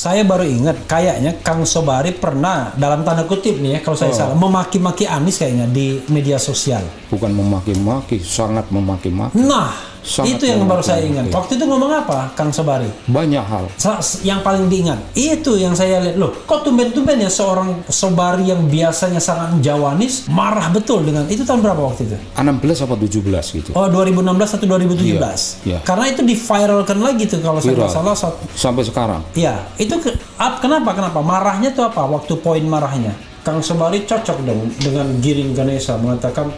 Saya baru ingat, kayaknya Kang Sobari pernah, dalam tanda kutip nih ya, kalau saya salah, memaki-maki Anies kayaknya di media sosial. Bukan memaki-maki, sangat memaki-maki. Nah, Sangat itu yang baru saya memaki-maki. ingat. Waktu itu ngomong apa, Kang Sobari? Banyak hal. Yang paling diingat, itu yang saya lihat. Loh, kok tumben-tumben ya seorang Sobari yang biasanya sangat Jawanis, marah betul dengan, itu tahun berapa waktu itu? 16 apa 17 gitu. Oh, 2016 atau 2017? Iya. Karena itu di-viralkan lagi tuh kalau saya nggak Viral. salah. Sampai sekarang. Iya, itu kenapa? Marahnya tuh apa? Waktu poin marahnya. Kang Sobari cocok dong dengan Giring Ganesa mengatakan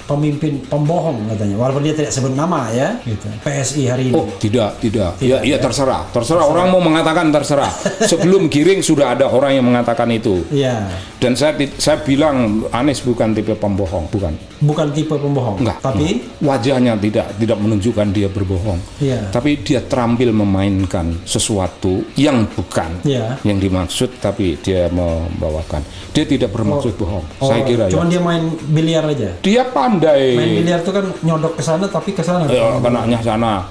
pemimpin pembohong katanya, walaupun dia tidak sebut nama ya, gitu. PSI hari ini. Oh, tidak. Ya, terserah. Terserah orang mau mengatakan, terserah. Sebelum Giring sudah ada orang yang mengatakan itu. Iya. Dan saya bilang Anies bukan tipe pembohong, bukan. Bukan tipe pembohong. Enggak. Tapi Wajahnya tidak menunjukkan dia berbohong. Iya. Tapi dia terampil memainkan sesuatu yang bukan Iya. yang dimaksud, tapi dia membawakan. Dia tidak bermaksud bohong. Saya kira cuman ya. dia main biliar aja. Dia pandai. Main biliar tuh kan nyodok ke sana tapi ke sana. Kenanya sana.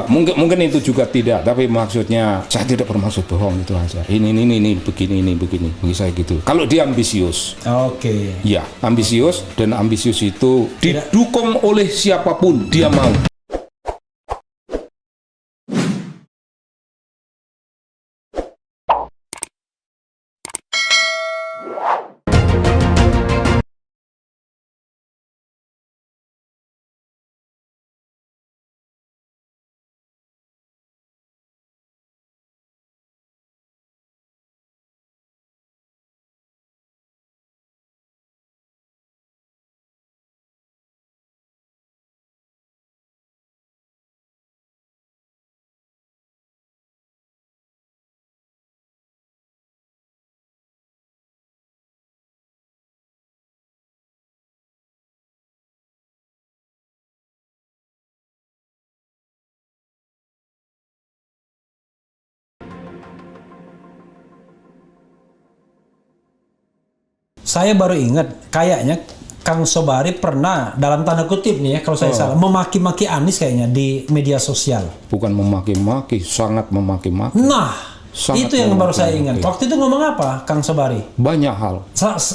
Mungkin itu juga tidak, tapi maksudnya saya tidak bermaksud bohong, itu aja. Ini begini. Bagi saya gitu. Kalau dia ambisius. Oke. Ya, ambisius, dan ambisius itu didukung oleh siapapun dia mau. Saya baru ingat, kayaknya Kang Sobari pernah, dalam tanda kutip nih ya, kalau saya salah, memaki-maki Anies kayaknya di media sosial. Bukan memaki-maki, sangat memaki-maki. Nah, Sangat itu yang baru saya memaki-maki. ingat. Waktu itu ngomong apa, Kang Sobari? Banyak hal.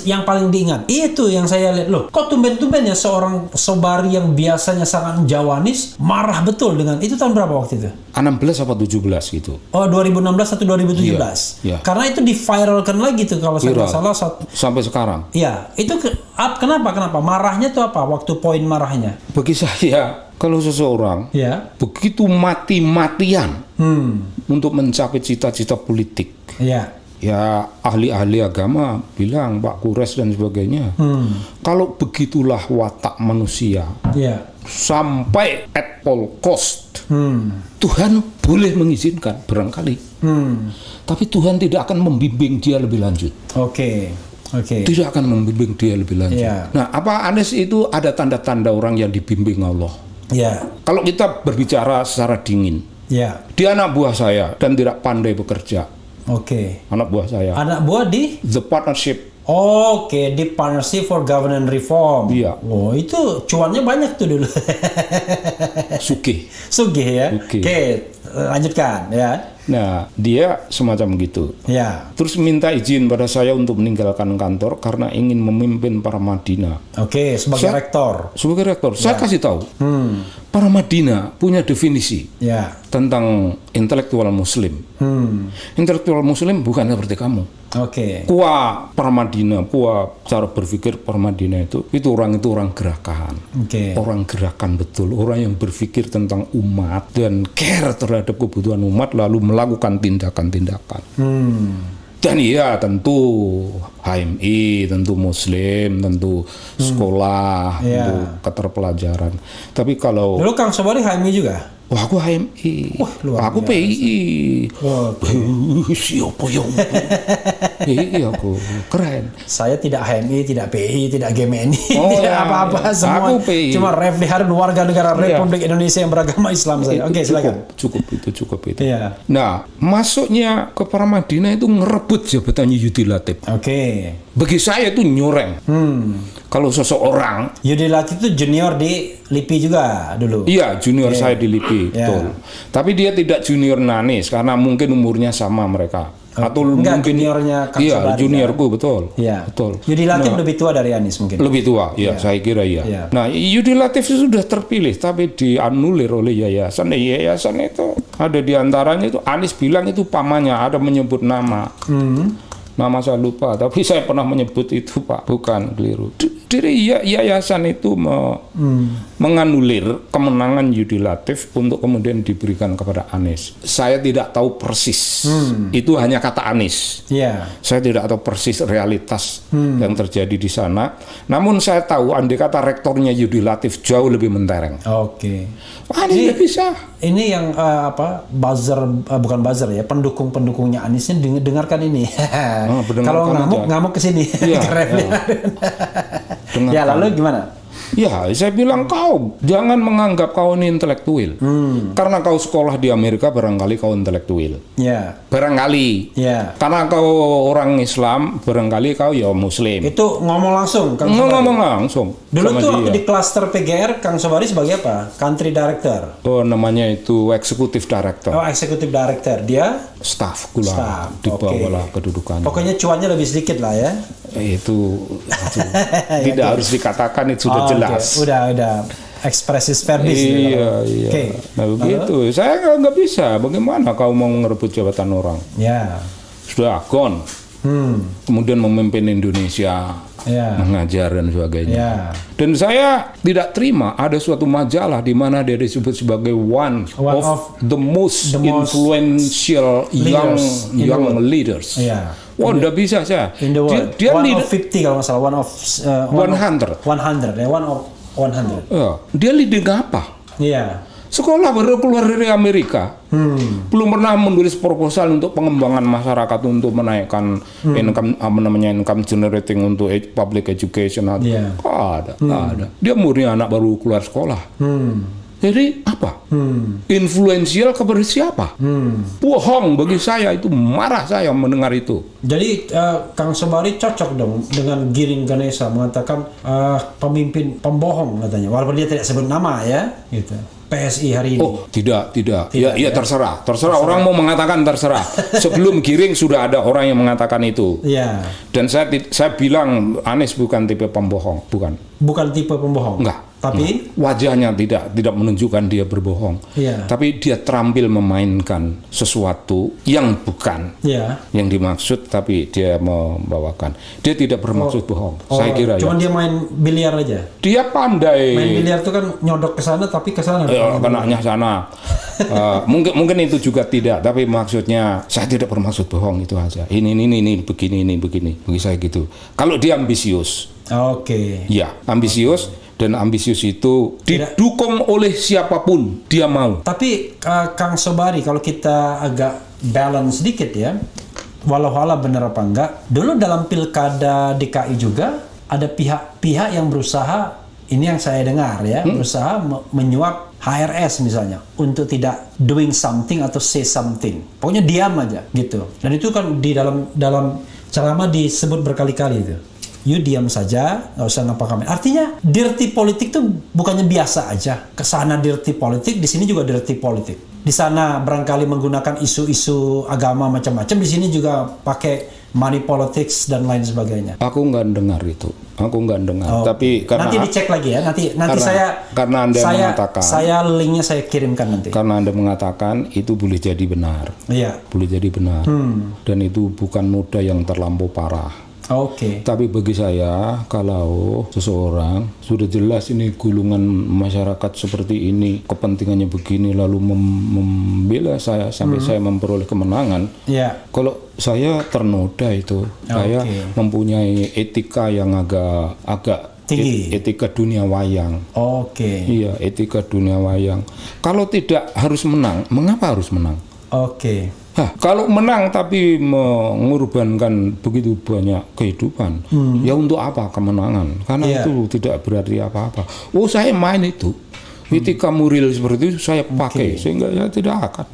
Yang paling diingat, itu yang saya lihat. Loh, kok tumben-tumben ya seorang Sobari yang biasanya sangat Jawanis, marah betul dengan, itu tahun berapa waktu itu? 16 apa 17 gitu. Oh, 2016 atau 2017? Iya. Karena itu di-viralkan lagi tuh kalau saya nggak Viral. salah. Sampai sekarang. Iya, itu kenapa? Marahnya tuh apa? Waktu poin marahnya? Bagi saya, kalau seseorang Ya. begitu mati-matian untuk mencapai cita-cita politik, Iya. ya ahli-ahli agama bilang, Pak Kures dan sebagainya, kalau begitulah watak manusia, Iya. sampai at all cost, Tuhan boleh mengizinkan barangkali, tapi Tuhan tidak akan membimbing dia lebih lanjut. Oke. Tidak akan membimbing dia lebih lanjut. Iya. Nah, apa Anies itu ada tanda-tanda orang yang dibimbing Allah. Iya. Kalau kita berbicara secara dingin, Iya. dia anak buah saya dan tidak pandai bekerja. Oke. Anak buah saya. Anak buah di? The partnership. Oke, di Partnership for Governance Reform. Iya. Oh, itu cuannya banyak tuh dulu. Sugih. Sugih ya. Sugih. Oke, lanjutkan ya. Nah, dia semacam gitu. Ya. Terus minta izin pada saya untuk meninggalkan kantor karena ingin memimpin para Madinah. Oke, sebagai Saya- rektor. Sebagai rektor, saya kasih tahu, para Madinah punya definisi Ya. tentang intelektual Muslim. Intelektual Muslim bukan seperti kamu. Oke. Para Madinah, cara berpikir para Madinah itu orang gerakan. Oke. Orang gerakan betul, orang yang berpikir tentang umat dan care terhadap kebutuhan umat lalu melakukan tindakan-tindakan. Dan iya tentu HMI, tentu Muslim, tentu sekolah, Iya. tentu keterpelajaran. Tapi kalau Dulu Kang Sobari HMI juga? wah, aku HMI, Wah, luar aku biasa. PII. Wah, Siapa yang PII aku keren. saya tidak HMI, tidak PI, tidak GMNI, Oh, tidak ya, apa-apa ya. semua. Aku PI. Cuma Refli Harun, warga negara Iya. Republik Indonesia yang beragama Islam saja. Oke, silakan. Cukup itu. Iya. Nah, masuknya ke para Madinah itu ngerebut jabatannya Yudi Latif. Oke. Bagi saya itu nyoreng. Kalau seseorang, Yudi Latif itu junior di LIPI juga dulu. iya junior saya di LIPI, Ya. betul. Tapi dia tidak junior Nanis karena mungkin umurnya sama mereka. Atau Enggak, mungkin juniornya Kang iya, Sobari, juniorku betul. Iya. Betul. Yudi Latif lebih tua dari Anies mungkin. Lebih tua, ya saya kira iya. Iya. Nah, Yudi Latif sudah terpilih tapi dianulir oleh yayasan. Yayasan itu ada di antaranya itu Anies bilang itu pamannya, ada menyebut nama. Nama saya lupa, tapi saya pernah menyebut itu Pak, bukan keliru. Dari yayasan itu menganulir kemenangan Yudi Latif untuk kemudian diberikan kepada Anies. Saya tidak tahu persis, itu hanya kata Anies. Iya. Saya tidak tahu persis realitas yang terjadi di sana. Namun saya tahu andai kata rektornya Yudi Latif jauh lebih mentereng. Oke. Anies nggak bisa. Ini yang buzzer, bukan buzzer ya, pendukungnya Anies ini dengarkan ini. Dengarkan Kalau aja. ngamuk ke sini. Iya, Keren. iya. Ya, lalu gimana? Ya, saya bilang kau jangan menganggap kau ini intelektual. Karena kau sekolah di Amerika barangkali kau intelektual. Ya. Barangkali. Ya. Karena kau orang Islam barangkali kau ya Muslim. Itu ngomong langsung Kang Sobari. Ngomong langsung. Dulu sama tuh dia. di klaster PGR Kang Sobari sebagai apa? Country Director. Oh, namanya itu executive director. Oh, Executive Director. Dia Staff gula Staff, di bawah oke. lah kedudukannya. pokoknya cuannya lebih sedikit lah ya. Itu tidak harus dikatakan, itu sudah Oh, jelas. oke. Udah ekspresis verbis. Iya, iya. Oke. Nah begitu. Saya nggak bisa. Bagaimana kau mau ngerebut jabatan orang? Ya. Sudah gone. Kemudian memimpin Indonesia, Ya. mengajar dan sebagainya. Ya. Dan saya tidak terima ada suatu majalah di mana dia disebut sebagai one of the most influential young leaders in the world. leaders. Iya. Wah, nggak bisa saya. In the world. Dia one leader of 50 kalau nggak salah. One of 100. 100 ya. One of 100. Ya, dia leading apa? Iya. Sekolah baru keluar dari Amerika, belum pernah menulis proposal untuk pengembangan masyarakat untuk menaikkan income, income generating untuk public education. Iya. Nggak ada. Dia murni anak baru keluar sekolah. Jadi apa? Influensial kepada siapa? Bohong bagi saya, itu marah saya mendengar itu. Jadi Kang Sobari cocok dong dengan Giring Ganesa mengatakan pemimpin pembohong katanya. Walaupun dia tidak sebut nama ya, gitu. PSI hari ini. Oh, tidak. Ya, ya? terserah. Orang mau mengatakan terserah. Sebelum Giring sudah ada orang yang mengatakan itu. Iya. Dan saya bilang Anies bukan tipe pembohong, bukan. Bukan tipe pembohong. Enggak. Tapi Wajahnya tidak menunjukkan dia berbohong. Iya. Tapi dia terampil memainkan sesuatu yang bukan ya. yang dimaksud, tapi dia membawakan. Dia tidak bermaksud bohong. Saya kira Cuman ya. dia main biliar aja. Dia pandai. Main biliar itu kan nyodok ke sana tapi ke sana. Kenanya sana. Mungkin itu juga tidak, tapi maksudnya saya tidak bermaksud bohong, itu aja. Ini begini. Bagi saya gitu. Kalau dia ambisius, Oke. ya ambisius, dan ambisius itu didukung oleh siapapun dia mau. Tapi Kang Sobari, kalau kita agak balance sedikit ya, walau benar apa enggak, dulu dalam pilkada DKI juga ada pihak-pihak yang berusaha, ini yang saya dengar ya, berusaha menyuap HRS misalnya untuk tidak doing something atau say something. Pokoknya diam aja gitu. Dan itu kan di dalam ceramah disebut berkali-kali itu. You diam saja, nggak usah ngapa-ngapain. Artinya dirty politik tuh bukannya biasa aja. Kesana dirty politik, di sini juga dirty politik. Di sana barangkali menggunakan isu-isu agama macam-macam, di sini juga pakai money politics dan lain sebagainya. Aku nggak dengar itu. Tapi karena nanti dicek lagi ya. Nanti karena Anda mengatakan, saya linknya saya kirimkan nanti. karena Anda mengatakan itu boleh jadi benar. Iya. Boleh jadi benar. Dan itu bukan noda yang terlampau parah. Oke. Tapi bagi saya, kalau seseorang sudah jelas ini gulungan masyarakat seperti ini, kepentingannya begini, lalu membela saya sampai saya memperoleh kemenangan, Iya. kalau saya ternoda itu, saya mempunyai etika yang agak tinggi. etika dunia wayang. Oke. Iya, etika dunia wayang. Kalau tidak harus menang, mengapa harus menang? Oke. Kalau menang tapi mengorbankan begitu banyak kehidupan, ya untuk apa kemenangan? Karena itu tidak berarti apa-apa. Oh, saya main itu. Etika moral seperti itu saya pakai, sehingga ya tidak akan.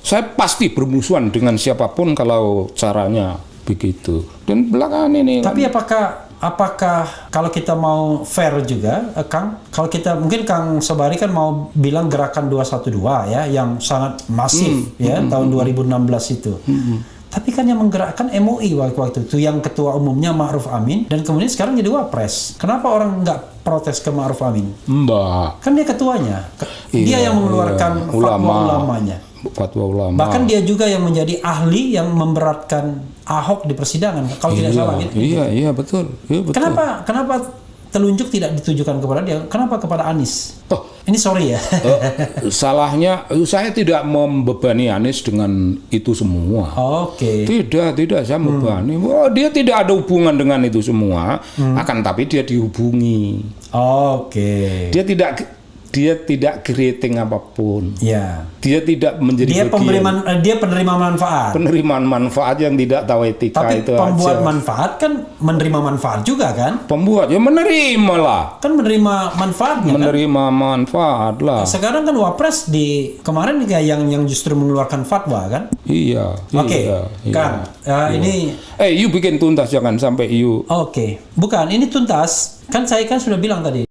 Saya pasti bermusuhan dengan siapapun kalau caranya begitu. Dan belakangan ini. Tapi apakah apakah kalau kita mau fair juga, Kang, kalau kita mungkin Kang Sobari kan mau bilang gerakan 212 ya, yang sangat masif ya tahun 2016 itu. Tapi kan yang menggerakkan MUI waktu itu, yang ketua umumnya Ma'ruf Amin, dan kemudian sekarang jadi wapres. Kenapa orang nggak protes ke Ma'ruf Amin? Mbak. Kan dia ketuanya, dia yang mengeluarkan fatwa ulamanya. Fatwa ulama. Bahkan dia juga yang menjadi ahli yang memberatkan Ahok di persidangan, kalau tidak salah gitu. Iya, betul. Iya, betul. Kenapa telunjuk tidak ditujukan kepada dia? Kenapa kepada Anies? Oh, ini sorry ya. Salahnya saya tidak membebani Anies dengan itu semua. Oke. Tidak saya membebani. Oh, dia tidak ada hubungan dengan itu semua. Akan tapi dia dihubungi. Oke. Dia tidak creating apapun. Ya. Dia tidak menjadi dia penerima manfaat. Penerimaan manfaat yang tidak tahu etika. Tapi itu pembuat aja. manfaat kan menerima manfaat juga kan? Pembuat ya menerima lah. Kan menerima manfaatnya. Menerima manfaat lah. Sekarang kan wapres kemarin yang justru mengeluarkan fatwa kan? Iya. Oke. Kang, ini. You bikin tuntas jangan sampai you. Oke. Bukan, ini tuntas. Kan saya sudah bilang tadi.